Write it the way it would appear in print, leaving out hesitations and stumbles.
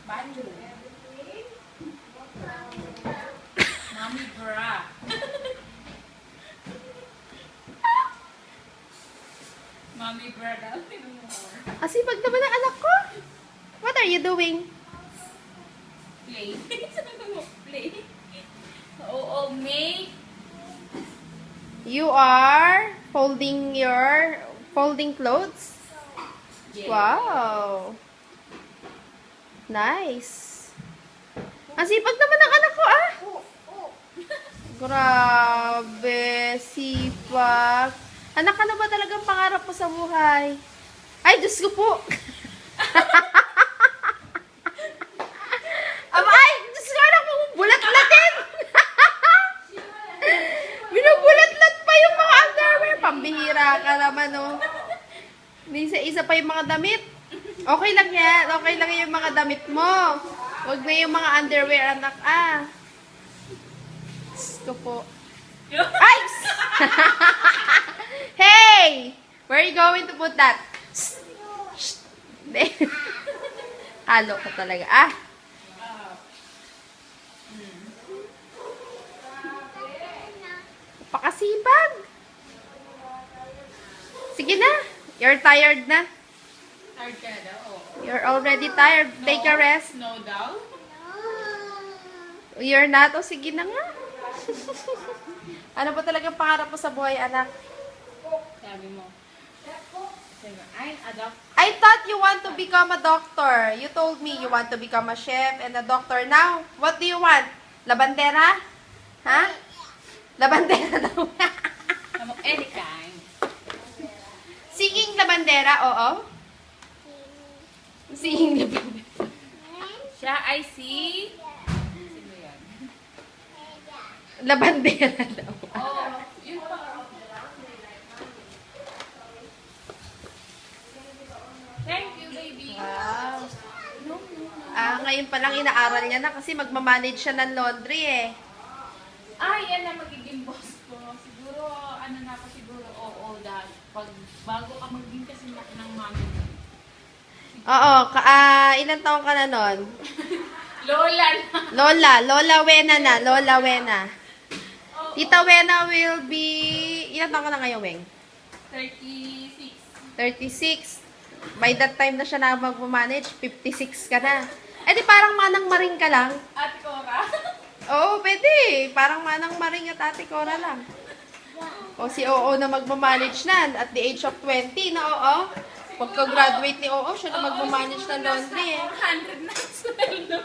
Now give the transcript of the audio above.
Banjo. Mommy bra. Mommy bra daw. Asipag naman ang anak ko. What are you doing? Play. Play. Oo, May. You are folding clothes? Yeah. Wow. Nice. Ang sipag naman ng anak ko, ah. Grabe, sipag. Anak, ano ba talagang pangarap mo sa buhay? Ay, Diyos ko po. Ay, Diyos ko, anak mo, bulat-latin. Binubulat-lat pa yung mga underwear. Pambihira ka naman, oh. Isa-isa pa yung mga damit. Okay lang yan. Okay lang yung mga damit mo. Huwag na yung mga underwear, anak, ah. Gusto po. Ay! Hey! Where are you going to put that? Halo ko talaga. Ah! Pakasipag. Sige na. You're tired na. Tired ka na daw? Oo. You're already tired. Take a rest. No daw? You're not. O, sige na nga. Ano ba talagang pangarap mo sa buhay, anak? Sabi mo. Sabi mo, ay, adopt. I thought you want to become a doctor. You told me you want to become a chef and a doctor. Now, what do you want? Labandera? Ha? Labandera daw. Sabi mo, any kind. Singing labandera, oo. Singing labandera. Siya ay si... Sino yan? Labandera daw. Oh, yun pa. Thank you, baby. Wow. Ngayon pa lang inaaral niya na kasi magmamanage siya ng laundry eh. Ay, yan na magiging boss ko. Siguro, ano na ako siguro, oo, dahil pag bago ka maging kasi ng mami mo. Oo, ilang taon ka na nun? Lola na. Lola Wena na, Lola Wena. Tita Wena will be, ilang taon ka na ngayon, Weng? 36. 36. By that time na siya na mag-manage, 56 ka na. Eh di parang manang maring ka lang. Ate Cora. Oo, pwede. Parang manang maring at ate Cora lang. O si Oo na magmamanage na at the age of 20 na Oo. Pagka-graduate ni Oo, siya na magmamanage ng laundry eh. 400 na sweldo.